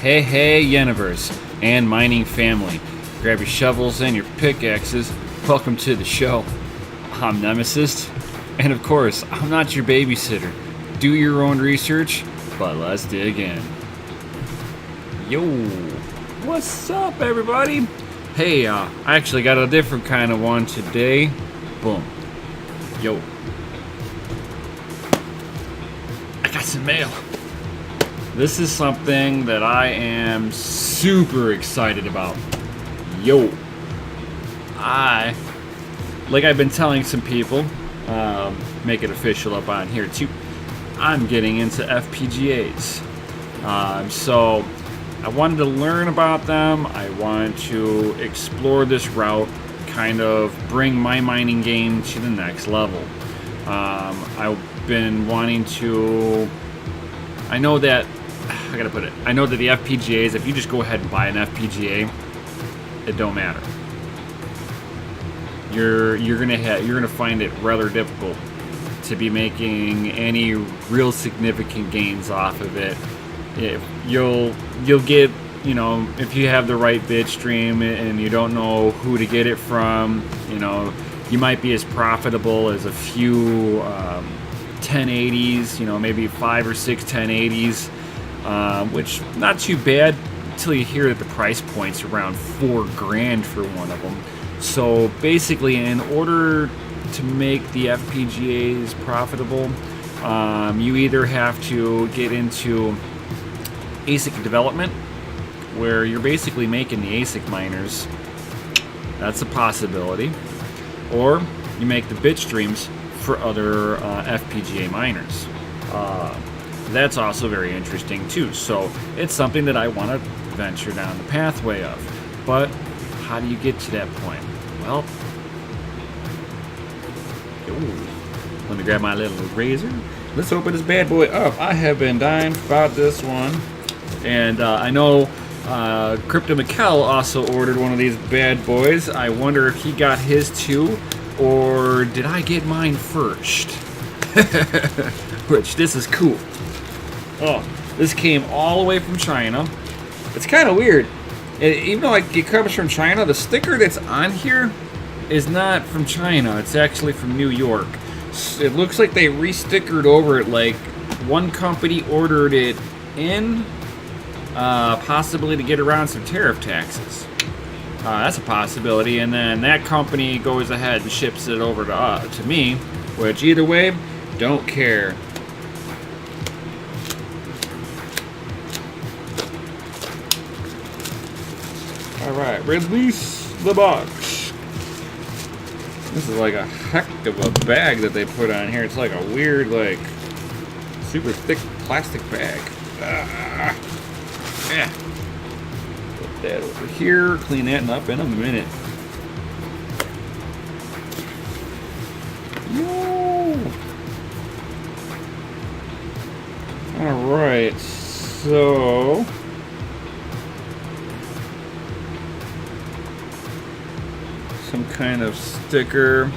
Hey, universe and mining family. Grab your shovels and your pickaxes. Welcome to the show. I'm Nemesis, and of course, I'm not your babysitter. Do your own research, but let's dig in. Yo, what's up, everybody? Hey, I actually got a different kind of one today. Boom. Yo. I got some mail. This is something that I am super excited about. Yo. Like I've been telling some people, make it official up on here too, I'm getting into FPGAs. So I wanted to learn about them. I want to explore this route, kind of bring my mining game to the next level. I've been wanting to, I know that the FPGAs, if you just go ahead and buy an FPGA, it don't matter. You're gonna find it rather difficult to be making any real significant gains off of it. You'll get, if you have the right bit stream and you don't know who to get it from, you might be as profitable as a few 1080s, maybe 5 or 6 1080s, which not too bad until you hear that the price point's around $4,000 for one of them. So basically, in order to make the FPGAs profitable, you either have to get into ASIC development, where you're basically making the ASIC miners. That's a possibility. Or you make the bit streams for other FPGA miners. That's also very interesting too. So it's something that I want to venture down the pathway of. But how do you get to that point? Well, let me grab my little razor. Let's open this bad boy up. I have been dying about this one. And I know Crypto Mikkel also ordered one of these bad boys. I wonder if he got his too, or did I get mine first? Which, this is cool. Oh, this came all the way from China. It's kind of weird. Even though it comes from China, the sticker that's on here is not from China. It's actually from New York. It looks like they re-stickered over it, like one company ordered it in, possibly to get around some tariff taxes. That's a possibility, and then that company goes ahead and ships it over to me, which either way, don't care. Alright, release the box. This is like a heck of a bag that they put on here. It's like a weird, super thick plastic bag. Yeah. Put that over here. Clean that up in a minute. Alright, so some kind of sticker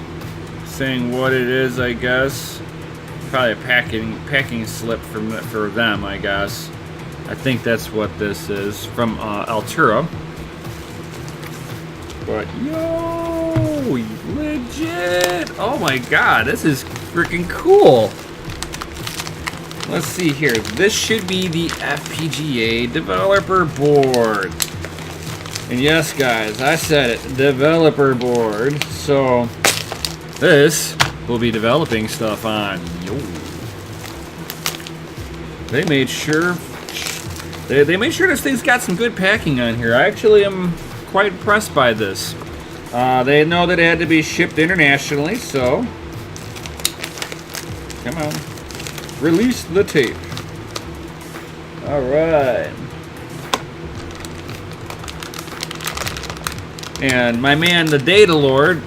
saying what it is, I guess. Probably a packing slip for them, I guess. I think that's what this is from Altura. But yo, legit! Oh my god, this is freaking cool. Let's see here. This should be the FPGA developer board. And yes, guys, I said it, developer board. So this we'll be developing stuff on. Yo. They made sure this thing's got some good packing on here. I actually am quite impressed by this. They know that it had to be shipped internationally, so come on, release the tape. All right. And my man, the Data Lord,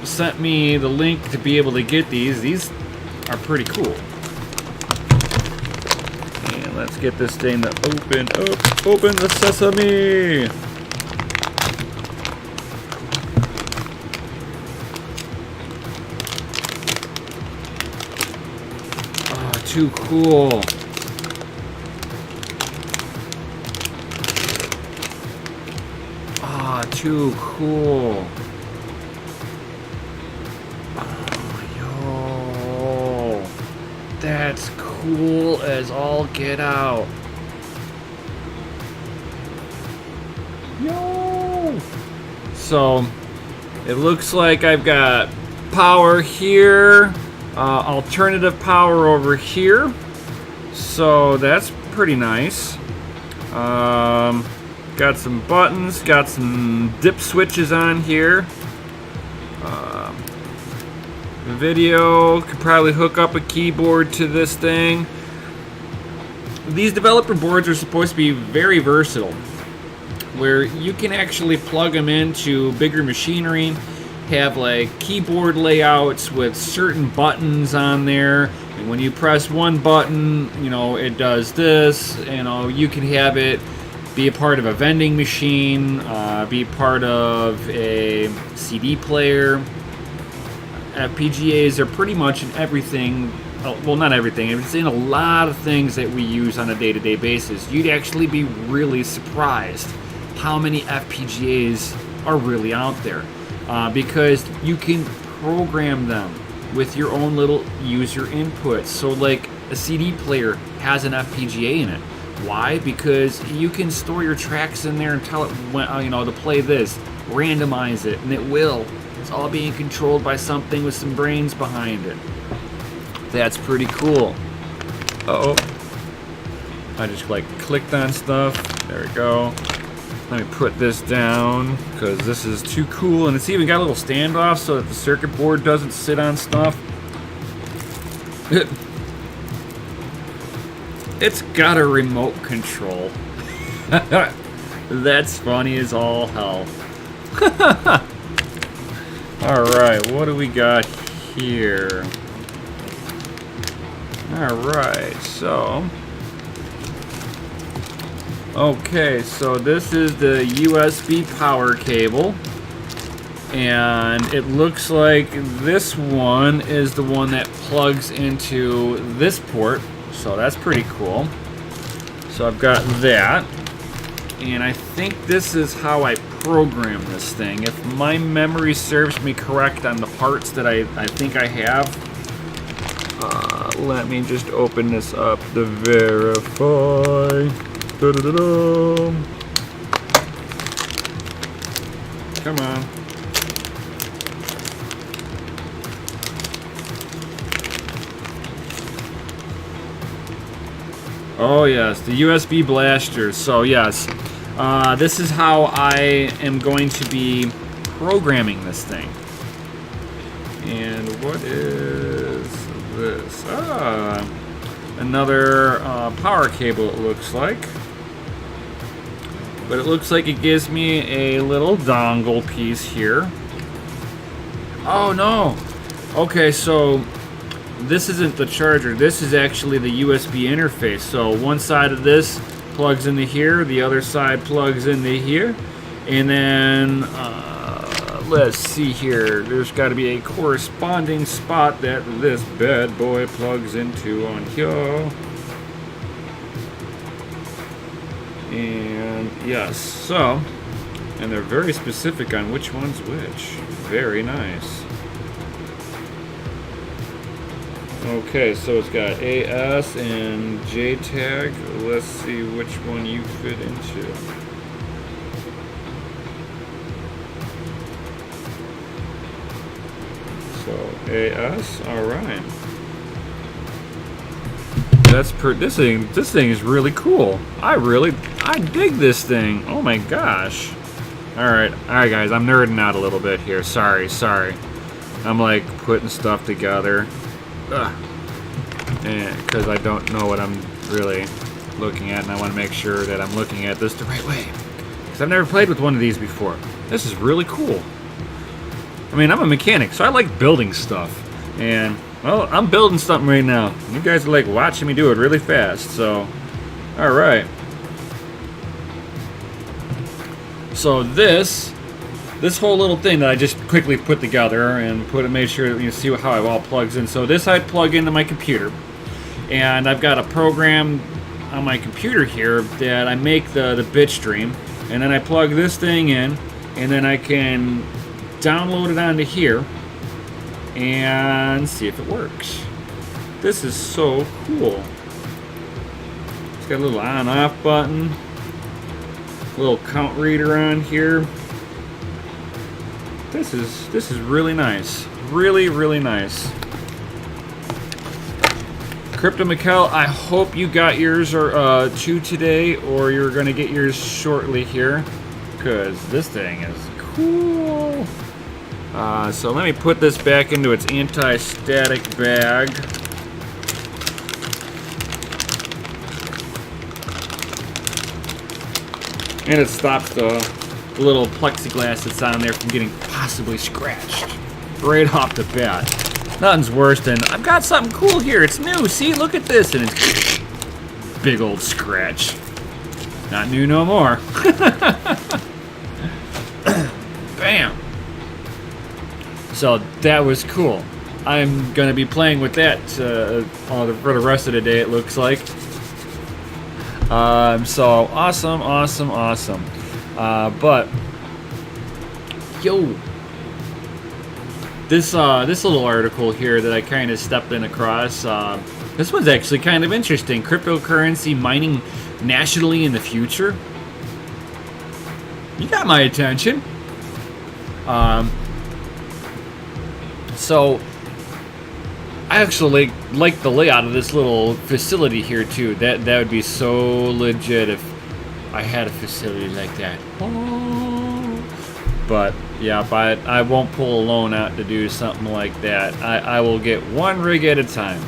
sent me the link to be able to get these. These are pretty cool. And let's get this thing to open up. Open the sesame. Oh, too cool. too cool. Oh, yo. That's cool as all get out. Yo. So, it looks like I've got power here, alternative power over here. So, that's pretty nice. Got some buttons, got some dip switches on here. Video, could probably hook up a keyboard to this thing. These developer boards are supposed to be very versatile, where you can actually plug them into bigger machinery, have like keyboard layouts with certain buttons on there, and when you press one button, you know, it does this. You know, you can have it be a part of a vending machine, be part of a CD player. FPGAs are pretty much in everything. Well, not everything. It's in a lot of things that we use on a day-to-day basis. You'd actually be really surprised how many FPGAs are really out there, because you can program them with your own little user input. So like a CD player has an FPGA in it. Why? Because you can store your tracks in there and tell it when, you know, to play this, randomize it, and it will. It's all being controlled by something with some brains behind it. That's pretty cool. Uh-oh. I just like clicked on stuff. There we go. Let me put this down because this is too cool, and it's even got a little standoff so that the circuit board doesn't sit on stuff. It's got a remote control. That's funny as all hell. Alright, what do we got here? Alright, so... Okay, so this is the USB power cable. And it looks like this one is the one that plugs into this port. So that's pretty cool. So I've got that. And I think this is how I program this thing. If my memory serves me correct on the parts that I think I have. Let me just open this up to verify. Da-da-da-da. Come on. Oh yes, the USB blaster. So yes, this is how I am going to be programming this thing. And what is this? Another power cable, it looks like. But it looks like it gives me a little dongle piece here. Oh no! Okay, so this isn't the charger. This is actually the USB interface. So one side of this plugs into here, the other side plugs into here, and then let's see here. There's got to be a corresponding spot that this bad boy plugs into on here. And yes, so, and they're very specific on which one's which. Very nice. Okay, so it's got AS and JTAG. Let's see which one you fit into. So AS, all right. That's this thing is really cool. I dig this thing. Oh my gosh. All right, guys. I'm nerding out a little bit here. Sorry. I'm like putting stuff together. Because I don't know what I'm really looking at, and I want to make sure that I'm looking at this the right way. Because I've never played with one of these before. This is really cool. I mean, I'm a mechanic, so I like building stuff. And, well, I'm building something right now. You guys are like watching me do it really fast, so, alright. So this whole little thing that I just quickly put together and made sure that you see how it all plugs in. So this I plug into my computer, and I've got a program on my computer here that I make the bit stream, and then I plug this thing in, and then I can download it onto here and see if it works. This is so cool. It's got a little on-off button, a little count reader on here. This is really nice. Really, really nice. Crypto Mikkel, I hope you got yours or too today, or you're gonna get yours shortly here, because this thing is cool. So let me put this back into its anti-static bag. And it stops the little plexiglass that's on there from getting possibly scratched right off the bat. Nothing's worse than, I've got something cool here, it's new, see, look at this, and it's big old scratch. Not new no more. Bam! So that was cool. I'm gonna be playing with that for the rest of the day, it looks like. So awesome, awesome, awesome. But yo, this little article here that I kind of stepped in across, this one's actually kind of interesting. Cryptocurrency mining nationally in the future. You got my attention. So I actually like the layout of this little facility here too. That would be so legit if I had a facility like that. But yeah, but I won't pull a loan out to do something like that. I will get one rig at a time.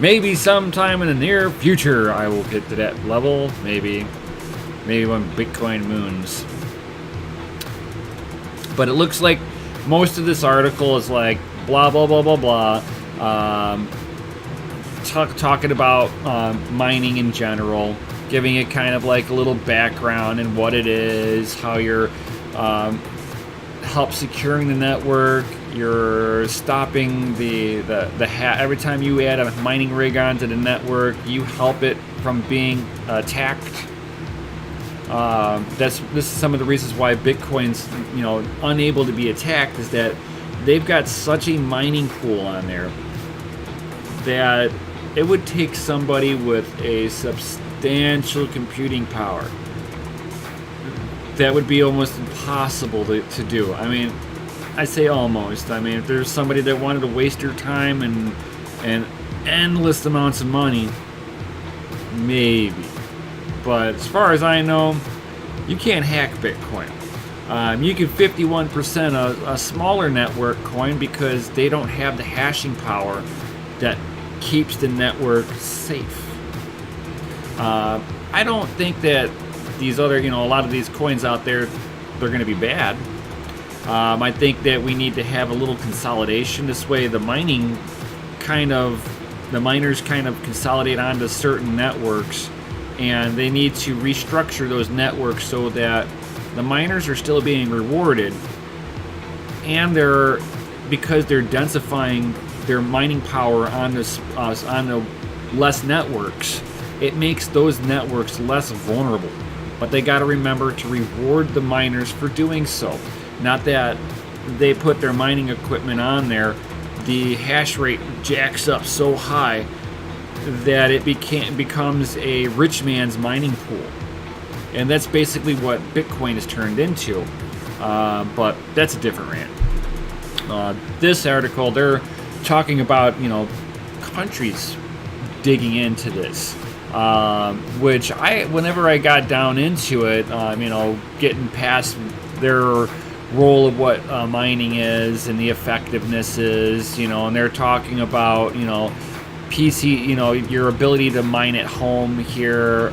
Maybe sometime in the near future I will get to that level. Maybe when Bitcoin moons. But it looks like most of this article is like blah blah blah blah blah, talking about mining in general, giving it kind of like a little background and what it is, how you're help securing the network, you're stopping every time you add a mining rig onto the network, you help it from being attacked. This is some of the reasons why Bitcoin's unable to be attacked, is that they've got such a mining pool on there that it would take somebody with a substantial computing power. That would be almost impossible to do. I mean, I say almost. I mean, if there's somebody that wanted to waste your time and endless amounts of money, maybe. But as far as I know, you can't hack Bitcoin. You can 51% a smaller network coin because they don't have the hashing power that keeps the network safe. I don't think that these other, a lot of these coins out there, they're going to be bad. I think that we need to have a little consolidation. This way the miners kind of consolidate onto certain networks, and they need to restructure those networks so that the miners are still being rewarded, and because they're densifying their mining power on the less networks, it makes those networks less vulnerable. But they got to remember to reward the miners for doing so. Not that they put their mining equipment on there, the hash rate jacks up so high that it becomes a rich man's mining pool. And that's basically what Bitcoin has turned into. But that's a different rant. This article, they're talking about, countries digging into this. Which whenever I got down into it, getting past their role of what mining is and the effectiveness is, and they're talking about, PC, your ability to mine at home here.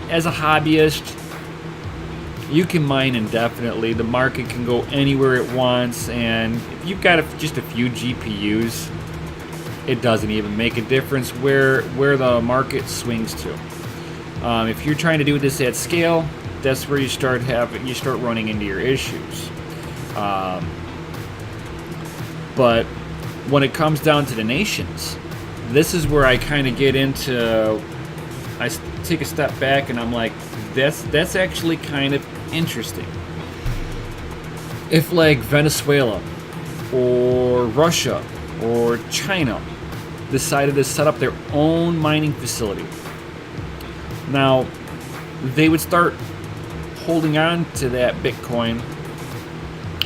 As a hobbyist, you can mine indefinitely. The market can go anywhere it wants, and if you've got just a few GPUs, it doesn't even make a difference where the market swings to. If you're trying to do this at scale, that's where you start running into your issues. But when it comes down to the nations, this is where I kind of get into. take a step back and I'm like, that's actually kind of interesting. If like Venezuela or Russia or China decided to set up their own mining facility, now they would start holding on to that Bitcoin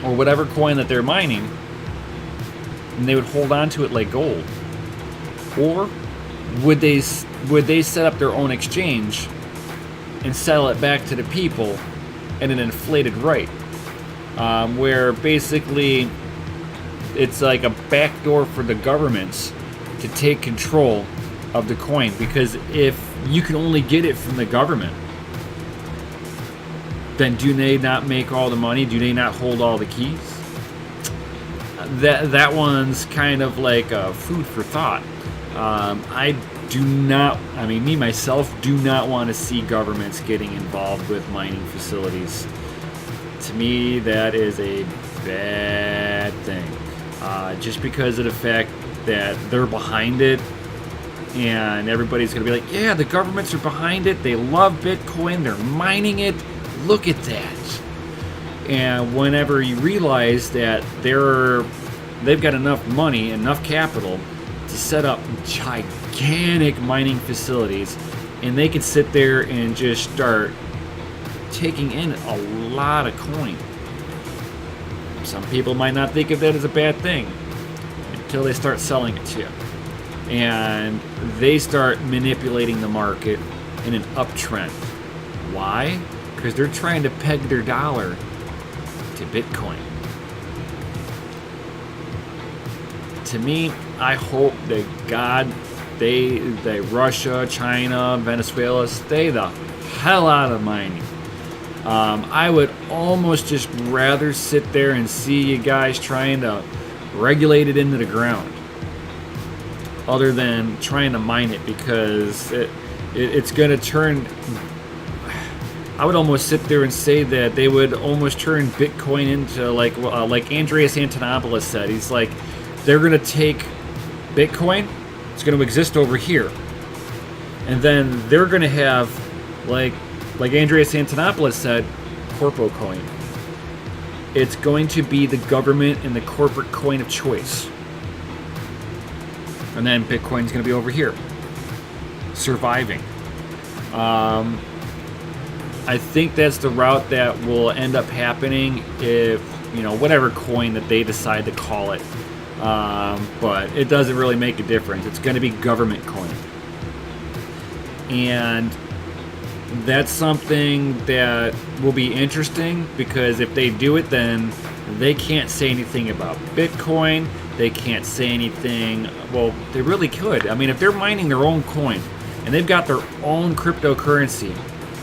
or whatever coin that they're mining, and they would hold on to it like gold. Or would they set up their own exchange and sell it back to the people at an inflated rate, where basically it's like a backdoor for the governments to take control of the coin? Because if you can only get it from the government, then do they not make all the money? Do they not hold all the keys? That one's kind of like food for thought. Me myself do not want to see governments getting involved with mining facilities. To me, that is a bad thing. Just because of the fact that they're behind it, and everybody's going to be like, yeah, the governments are behind it. They love Bitcoin. They're mining it. Look at that. And whenever you realize that they've got enough money, enough capital to set up gigantic mining facilities, and they can sit there and just start taking in a lot of coin. Some people might not think of that as a bad thing until they start selling it to you. And they start manipulating the market in an uptrend. Why? Because they're trying to peg their dollar to Bitcoin. To me, I hope that God, Russia, China, Venezuela, stay the hell out of mining. I would almost just rather sit there and see you guys trying to regulate it into the ground, other than trying to mine it, because it's going to turn. I would almost sit there and say that they would almost turn Bitcoin into like Andreas Antonopoulos said. He's like, they're going to take Bitcoin, it's going to exist over here, and then they're going to have like Andreas Antonopoulos said, Corpo coin. It's going to be the government and the corporate coin of choice. And then Bitcoin's going to be over here, surviving. I think that's the route that will end up happening if, whatever coin that they decide to call it. But it doesn't really make a difference. It's going to be government coin. And that's something that will be interesting, because if they do it, then they can't say anything about Bitcoin. They can't say anything. Well, they really could. I mean, if they're mining their own coin and they've got their own cryptocurrency,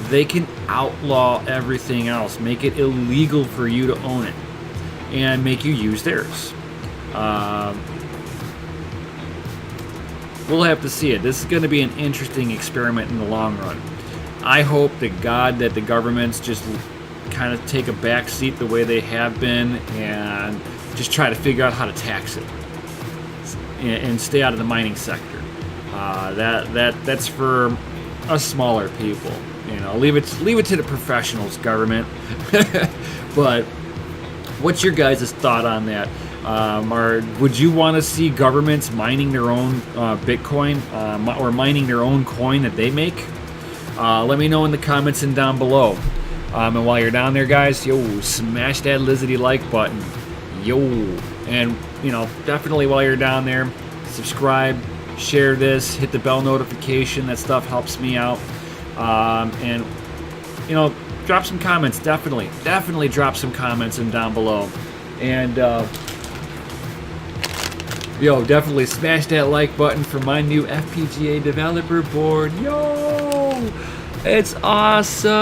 they can outlaw everything else, make it illegal for you to own it, and make you use theirs. We'll have to see it. This is going to be an interesting experiment in the long run. I hope to God that the governments just kind of take a back seat the way they have been, and just try to figure out how to tax it and stay out of the mining sector. That's for us smaller people. Leave it to the professionals, government. But what's your guys' thought on that? Would you want to see governments mining their own Bitcoin or mining their own coin that they make? Let me know in the comments and down below. And while you're down there, guys, smash that Lizzie like button. And definitely while you're down there, subscribe, share this, hit the bell notification. That stuff helps me out. And drop some comments. Definitely drop some comments in down below. And definitely smash that like button for my new FPGA developer board. It's awesome.